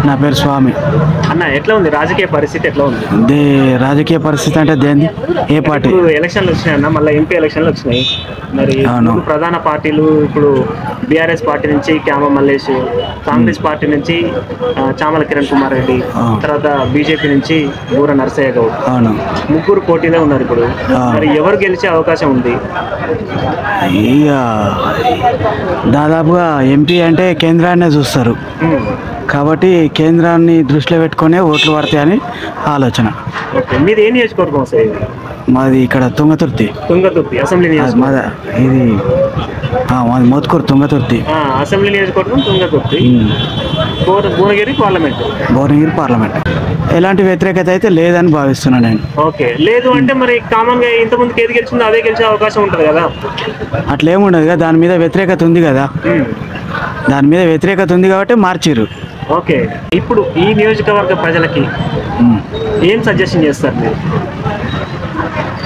నా పేరు స్వామి. అన్న ఎట్లా ఉంది రాజకీయ పరిస్థితి ఎట్లా ఉంది? రాజకీయ పరిస్థితి అంటే దేని ఏ పార్టీ? ఎలక్షన్లు వచ్చినాయి అన్న, మళ్ళీ ఎంపీ ఎలక్షన్లు వచ్చినాయి. మరి ప్రధాన పార్టీలు ఇప్పుడు బీఆర్ఎస్ పార్టీ నుంచి క్యామ మల్లేష్, కాంగ్రెస్ పార్టీ నుంచి చామల కిరణ్ కుమార్ రెడ్డి, తర్వాత బీజేపీ నుంచి బూర నరసయ్య గౌడ్, ముగ్గురు పోటీలో ఉన్నారు. ఇప్పుడు మరి ఎవరు గెలిచే అవకాశం ఉంది? ఇక దాదాపుగా ఎంపీ అంటే కేంద్రాన్నే చూస్తారు కాబట్టి కేంద్రాన్ని దృష్టిలో పెట్టుకునే ఓట్లు పడతాయని ఆలోచన. మీది ఏ నియోజకవర్గం సార్? మాది ఇక్కడ తుంగతుర్తి అసెంబ్లీ నియోజకవర్గం. ఇది మాది మోత్కూరు తుంగతుర్తి అసెంబ్లీ నియోజకవర్గం తుంగతుర్తి, భువనగిరి పార్లమెంట్. ఎలాంటి వ్యతిరేకత అయితే లేదని భావిస్తున్నాను నేను. ఓకే, లేదు అంటే మరి కామన్ గా ఇంత ముందుకు ఏది గెలిచిందో అదే గెలిచే అవకాశం ఉంటుంది కదా? అట్లేముండదు కదా, దాని మీద వ్యతిరేకత ఉంది కదా, దాని మీద వ్యతిరేకత ఉంది కాబట్టి మార్చిరు. ఓకే, ఇప్పుడు ఈ నియోజకవర్గ ప్రజలకి ఏం సజెషన్ చేస్తారు మీరు?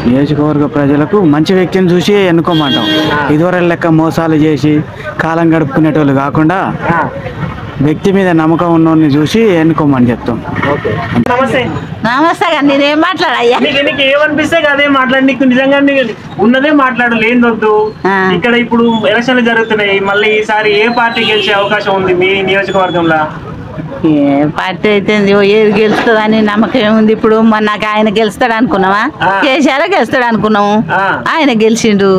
నియోజకవర్గ ప్రజలకు మంచి వ్యక్తిని చూసి ఎన్నుకోమంటాం. ఇదివరకు లెక్క మోసాలు చేసి కాలం గడుపుకునేటోళ్ళు కాకుండా వ్యక్తి మీద నమ్మకం ఉన్నోడిని చూసి ఎన్నుకోమని చెప్తాం. నమస్తే. నమస్తే, నేనేం మాట్లాడయ్యా? నీకు ఏమనిపిస్తే అదే మాట్లాడి, నీకు నిజంగా ఉన్నదే మాట్లాడు, లేదొద్దు. ఇక్కడ ఇప్పుడు ఎలక్షన్లు జరుగుతున్నాయి, మళ్ళీ ఈసారి ఏ పార్టీ గెలిచే అవకాశం ఉంది మీ నియోజకవర్గంలో? ఏ పార్టీ అయితే ఏది గెలుస్తుంది అని నమ్మకం ఏముంది? ఇప్పుడు నాకు ఆయన గెలుస్తాడు అనుకున్నావా? కేసీఆర్ గెలుస్తాడు అనుకున్నాము, ఆయన గెలిచిండు.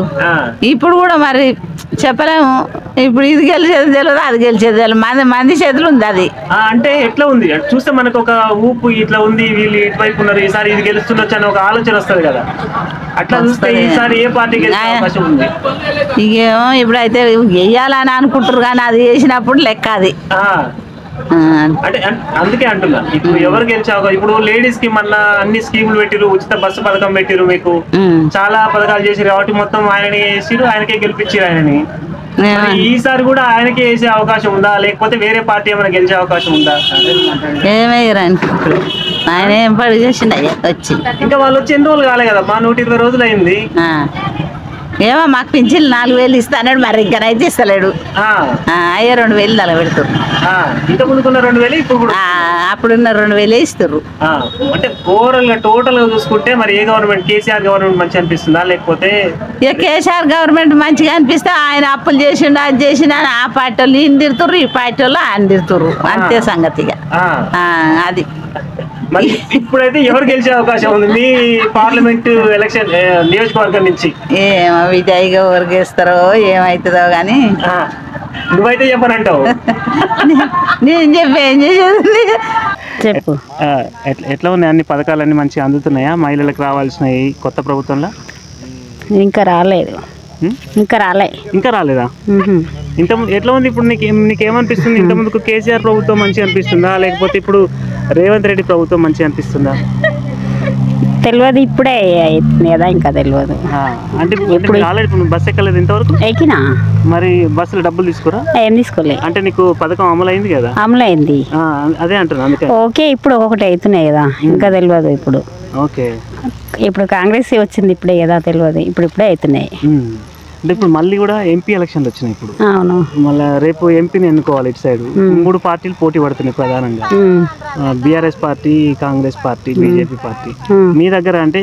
ఇప్పుడు కూడా మరి చెప్పలేము, ఇప్పుడు ఇది గెలిచేది తెలియదు, అది గెలిచేది తెలియదు, మంది చేతులు ఉంది అది. అంటే ఎట్లా ఉంది చూస్తే మనకు ఒక ఊపు ఇట్లా ఉంది, వీళ్ళు ఇటువైపు ఉన్నారు, ఈసారి ఇది గెలుస్తుండొచ్చు అని ఒక ఆలోచన వస్తుంది కదా. అట్లా చూస్తే ఈసారి ఏ పార్టీ గెలిచే అవకాశం ఉంది? ఇకేమో ఇప్పుడైతే వెయ్యాలని అనుకుంటారు కానీ అది వేసినప్పుడు లెక్క అది. అంటే అందుకే అంటున్నా, ఇప్పుడు ఎవరు గెలిచావు? ఇప్పుడు లేడీస్ కి మళ్ళా అన్ని స్కీములు పెట్టిరు, ఉచిత బస్సు పథకం పెట్టిరు, మీకు చాలా పథకాలు చేసిరు కాబట్టి మొత్తం ఆయనని వేసిరు, ఆయనకే గెలిపించారు ఆయనని. ఈసారి కూడా ఆయనకే వేసే అవకాశం ఉందా, లేకపోతే వేరే పార్టీ ఏమైనా గెలిచే అవకాశం ఉందా? ఏమయ్యారు ఆయన ఏం పడి చేసిండ వచ్చి, ఇంకా వాళ్ళు వచ్చి ఎన్ని రోజులు కాలే కదా, మా 120 రోజులు అయింది. ఏమో మాకు పింఛన్ 4000 ఇస్తాడు, మరి ఇంకనైతే ఇస్తలేడు. అయ్యే 2000 అలా పెడతారు. ఇంత ముందుకున్న 2000 ఇప్పుడు అప్పుడున్న 2000 ఇస్తారు. అంటే ఓవరాల్ గా టోటల్ గా చూసుకుంటే మరి ఏ గవర్నమెంట్, కేసీఆర్ గవర్నమెంట్ మంచి అనిపిస్తుందా, లేకపోతే? ఇక కేసీఆర్ గవర్నమెంట్ మంచిగా అనిపిస్తే ఆయన అప్పులు చేసిండు, అది చేసిండు అని ఆ పార్టీ వాళ్ళు ఈయన తిరుతుర్రు, ఈ పార్టీ వాళ్ళు ఆయన తిరుతుర్రు, అంతే సంగతిగా అది. మరి ఇప్పుడైతే ఎవరు గెలిచే అవకాశం ఉంది మీ పార్లమెంట్ ఎలక్షన్ నియోజకవర్గం నుంచి? ఏమో విజయ్గా ఎవరు గెలుస్తారో ఏమవుతుందో కానీ నువ్వైతే చెప్పనంటావు. నేను చెప్పి ఏం చేసేది చెప్పు. ఎట్లా ఉన్నాయి అన్ని పథకాలన్నీ మంచిగా అందుతున్నాయా? మహిళలకు రావాల్సినవి కొత్త ప్రభుత్వంలో? ఇంకా రాలేదు. ఇంకా రాలేదా? ఇంత ఎట్లా ఉంది ఇప్పుడు? నీకేమనిపిస్తుంది? ఇంత ముందుకు కేసీఆర్ ప్రభుత్వం మంచిగా అనిపిస్తుందా, లేకపోతే ఇప్పుడు రేవంత్ రెడ్డి ప్రభుత్వం మంచిగా అనిపిస్తుందా? తెలియదు, ఇప్పుడే అవుతుంది కదా, ఇంకా తెలియదు. అంటే ఇప్పుడు బస్సు ఎక్కలేదు ఇంతవరకు? ఎక్కినా. మరి బస్సులు డబ్బులు తీసుకురా? ఏం తీసుకోలే. అంటే నీకు పథకం అమలు అయింది కదా? అమలు అయింది, అదే అంటున్నా. అందుకే ఓకే, ఇప్పుడు ఒకటి అవుతున్నాయి కదా, ఇంకా తెలియదు ఇప్పుడు. ఓకే, ఇప్పుడు కాంగ్రెస్ వచ్చింది ఇప్పుడే కదా, తెలియదు, ఇప్పుడే అవుతున్నాయి. అంటే ఇప్పుడు మళ్ళీ కూడా ఎంపీ ఎలక్షన్లు వచ్చినాయి ఇప్పుడు. అవును, మళ్ళీ రేపు ఎంపీని ఎన్నుకోవాలి. ఇటు సైడ్ 3 పార్టీలు పోటీ పడుతున్నాయి ప్రధానంగా, BRS party, Congress party, BJP party. మీ దగ్గర అంటే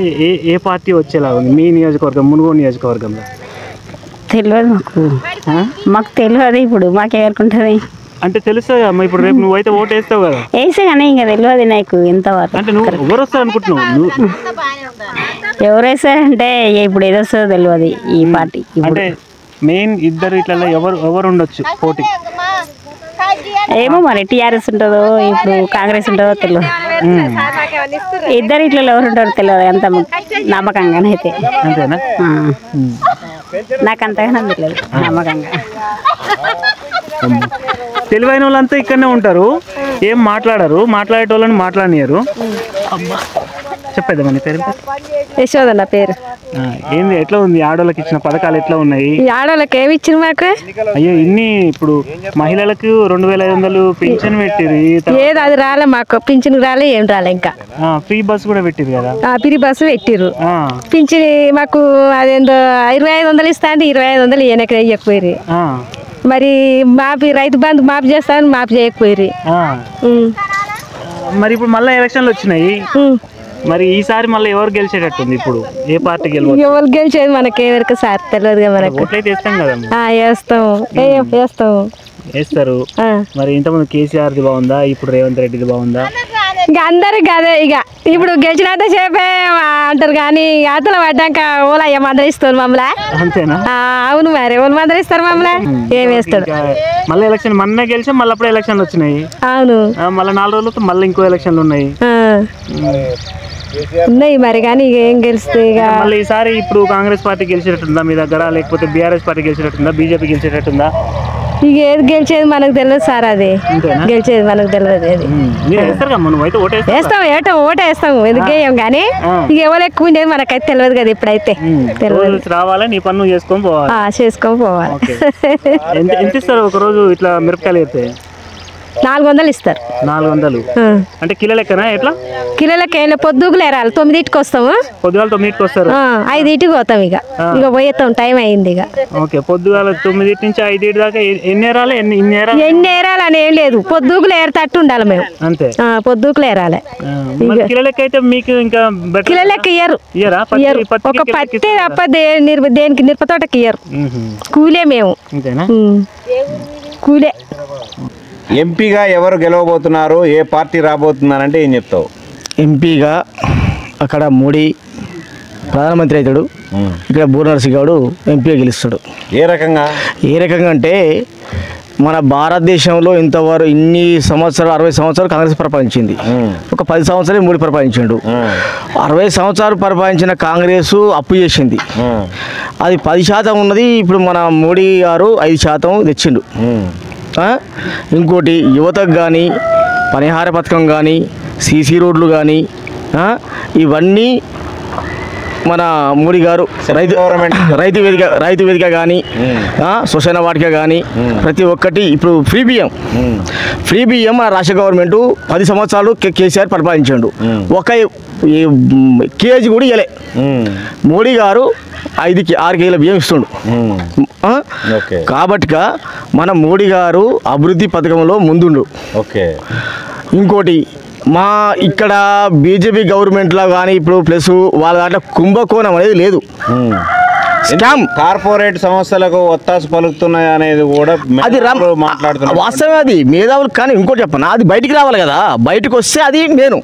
ఏ పార్టీ వచ్చేలా ఉంది మీ నియోజకవర్గం, మునుగోడు నియోజకవర్గంలో? తెలియదు మాకు తెలియదు. ఇప్పుడు మాకేమనుకుంటుంది అంటే తెలుస్తుంది అమ్మా, ఇప్పుడు రేపు నువ్వైతే ఓటు వేస్తావు కదా? వేసే కానీ ఇంకా తెలియదు నాకు ఇంతవరకు. అంటే నువ్వు ఎవరు వస్తారు అనుకుంటున్నావు? ఎవరు వేస్తారంటే ఇప్పుడు ఏదో వస్తుందో తెలియదు ఈ పార్టీ. అంటే మెయిన్ ఇద్దరు ఇట్లా ఎవరు ఉండొచ్చు పోటీ? ఏమో మరి టీఆర్ఎస్ ఉంటుందో ఇప్పుడు కాంగ్రెస్ ఉంటుందో తెలియదు. ఇద్దరు ఇట్లా ఎవరు ఉంటారో తెలియదు, ఎంత నమ్మకంగానే అయితే. అంతేనా? నాకు అంతగానే తెలియదు నమ్మకంగా. తెలివైన వాళ్ళంతా ఇక్కడనే ఉంటారు, ఏం మాట్లాడరు, మాట్లాడేటోళ్ళని మాట్లాడనియరు. చెప్పేద్దామని పేరు? యశోద నా పేరు. ఏంది ఎట్లా ఉంది ఆడోళ్ళకి ఇచ్చిన పథకాలు ఎట్లా ఉన్నాయి? ఆడోళ్ళకి ఏమి ఇచ్చిన మాకు? అయ్యో ఇన్ని ఇప్పుడు మహిళలకు 2500 పింఛన్ పెట్టిరు. ఏది అది రాలే మాకు, పింఛన్ రాలే, ఏం రాలే. ఇంకా ఫ్రీ బస్ కూడా పెట్టిరు కదా? ఫ్రీ బస్సు పెట్టిరు. పింఛన్ మాకు అదేందో 2500 ఇస్తా అంటే 2500 ఇవ్వకపోయారు. మరి మాఫీ రైతు బంధు మాఫీ చేస్తాను మాఫీ చేయకపోయి. మరి ఇప్పుడు మళ్ళీ ఎలక్షన్లు వచ్చినాయి, మరి ఈసారి మళ్ళీ ఎవరు గెలిచేటట్టుంది? ఇప్పుడు ఏ పార్టీ ఎవరు గెలిచేది మనకేవరకు సార్ తెలియదుగా మనకు. ఓట్లయితే వేస్తాం కదా. వేస్తారు. మరి ఇంతకుముందు కేసీఆర్ది బాగుందా, ఇప్పుడు రేవంత్ రెడ్డిది బాగుందా? ఇక అందరికి అదే. ఇక ఇప్పుడు గెలిచినంత సేపే అంటారు కానీ అతలు పడ్డాక ఓలయ్య మందరిస్తారు మమ్మల్ని. అంతేనా? అవును, మరి ఓళ్ళు మందరిస్తారు మమ్మల్ని. ఏం వేస్తాడు? మళ్ళీ ఎలక్షన్ మొన్న గెలిచా, మళ్ళీ అప్పుడే ఎలక్షన్లు వచ్చినాయి. అవును, మళ్ళీ 4 రోజులతో మళ్ళీ ఇంకో ఎలక్షన్లు ఉన్నాయి. ఉన్నాయి మరి కానీ ఇక ఏం గెలుస్తాయి? ఇక మళ్ళీ ఈసారి ఇప్పుడు కాంగ్రెస్ పార్టీ గెలిచేటట్టుందా మీ దగ్గర, లేకపోతే బీఆర్ఎస్ పార్టీ గెలిచేటట్టుందా, బీజేపీ గెలిచేటట్టుందా? ఇక ఏది గెలిచేది మనకు తెలియదు సార్. అది గెలిచేది మనకు తెలియదు. వేస్తాం ఓటేస్తాము, ఎందుకు వేయం కానీ ఇక ఎవరు ఎక్కువ ఉండేది మనకైతే తెలియదు కదా. ఇప్పుడైతే తెలియదు. రావాలి, నీ పన్ను చేసుకొని పోవాలి. ఎంత ఇస్తారు ఒక రోజు ఇట్లా మిరపకాయలు అయితే? 400 ఇస్తారు. 400 అంటే కిలో లెక్కనా? ఎట్లా కిలో లెక్క? పొద్దుకు లేరాలి, 9కి వస్తాము. పొద్దుగాల 9కి వస్తారు, 5కి పోతాం. ఇక పోయేస్తాం, టైం అయింది. ఇక పొద్దుగాల 9 నుంచి 5 దాకా ఎన్ని ఏరాలి? ఎన్ని ఏరాలి అని ఏం లేదు, పొద్దుకు లేరతట్టు ఉండాలి మేము. అంతే, పొద్దుకు లేరాలి. కిలో లెక్క అయితే మీకు ఇంకా కిలో లెక్క ఇయ్యరు. ఒక పత్తి తప్ప దేనికి మిరపతోటకి ఇయ్యరు. కూలే మేము, కూలే. ఎంపీగా ఎవరు గెలవబోతున్నారు, ఏ పార్టీ రాబోతున్నారంటే ఏం చెప్తావు? ఎంపీగా అక్కడ మోడీ ప్రధానమంత్రి అవుతాడు, ఇక్కడ బూర్నర్సి గౌడు ఎంపీగా గెలుస్తాడు. ఏ రకంగా అంటే మన భారతదేశంలో ఇంతవరకు ఇన్ని సంవత్సరాలు 60 సంవత్సరాలు కాంగ్రెస్ పరిపాలించింది. ఒక 10 సంవత్సరాలు మోడీ పరిపాలించాడు. 60 సంవత్సరాలు పరిపాలించిన కాంగ్రెస్ అప్పు చేసింది, అది 10% ఉన్నది. ఇప్పుడు మన మోడీ గారు 5% తెచ్చిండు. ఇంకోటి యువతకు కానీ పరిహార పథకం కానీ సీసీ రోడ్లు కానీ ఇవన్నీ మన మోడీ గారు రైతు వేదిక కానీ శ్మశాన వాటిక కానీ ప్రతి ఒక్కటి. ఇప్పుడు ఫ్రీ బియ్యం మన రాష్ట్ర గవర్నమెంట్ 10 సంవత్సరాలు కేసీఆర్ పరిపాలించాడు, ఒక కేజీ కూడా ఇవ్వలే. మోడీ గారు 5-6 కేజీల బియ్యం ఇస్తుండు. కాబట్టి మన మోడీ గారు అభివృద్ధి పథకంలో ముందుండు. ఇంకోటి మా ఇక్కడ బీజేపీ గవర్నమెంట్లో కానీ ఇప్పుడు ప్లస్ వాళ్ళ దాంట్లో కుంభకోణం అనేది లేదు. కార్పొరేట్ సంస్థలకు ఒత్తాసు పలుకుతున్నాయి అనేది కూడా అది మాట్లాడుతున్నారు, వాస్తవమే. అది మేధావులు. కానీ ఇంకోటి చెప్పను, అది బయటికి రావాలి కదా. బయటకు వస్తే అది నేను,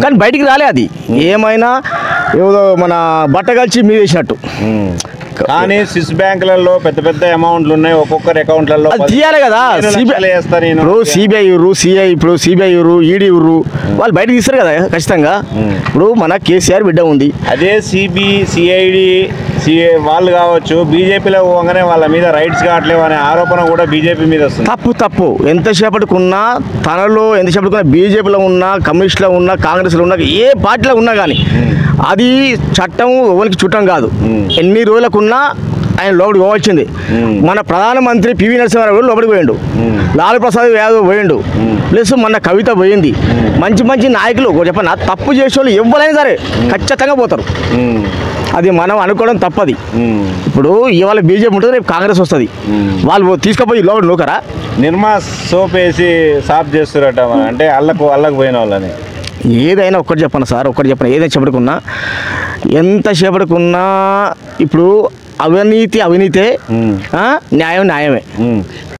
కానీ బయటికి రాలే. అది ఏమైనా ఏదో మన బట్ట కలిసి మీద వేసినట్టు. కానీ స్విస్ బ్యాంకులలో పెద్ద పెద్ద అమౌంట్లు ఉన్నాయి, ఒక్కొక్కరి అకౌంట్లలో తీయాలి కదా. సిబిఐ ఈడీ వాళ్ళు బయటకు తీస్తారు కదా ఖచ్చితంగా. ఇప్పుడు మన కేసీఆర్ బిడ్డ ఉంది, అదే సిఐడి వాళ్ళు కావచ్చు. బీజేపీలో పోగానే వాళ్ళ మీద రైట్స్ కావట్లేవు అనే ఆరోపణ కూడా బీజేపీ మీద వస్తుంది. తప్పు. ఎంతసేపటికున్నా తనలో ఎంతసేపటికున్నా బీజేపీలో ఉన్నా, కమ్యూనిస్టులో ఉన్నా, కాంగ్రెస్లో ఉన్నా, ఏ పార్టీలో ఉన్నా కానీ అది చట్టం ఎవరికి చుట్టం కాదు. ఎన్ని రోజులకున్నా ఆయన లోపలికి పోవాల్సింది. మన ప్రధానమంత్రి పివి నరసింహారావు లోపలికి పోయిండు, లాలూ ప్రసాద్ యాదవ్ పోయిండు, ప్లస్ మన కవిత పోయింది. మంచి నాయకులు చెప్పనా, తప్పు చేసే వాళ్ళు ఎవరైనా సరే ఖచ్చితంగా పోతారు. అది మనం అనుకోవడం తప్పది. ఇప్పుడు ఇవాళ బీజేపీ ఉంటుంది, రేపు కాంగ్రెస్ వస్తుంది. వాళ్ళు తీసుకుపోయి లోపల నూకరా? నిర్మా సోప్ వేసి సాఫ్ చేస్తారట, అంటే అల్లకు పోయిన వాళ్ళని. ఏదైనా ఒక్కటి చెప్పను సార్, ఏదైనా చెప్పడుకున్నా, ఎంత చెప్పడుకున్నా ఇప్పుడు అవినీతే, న్యాయమే.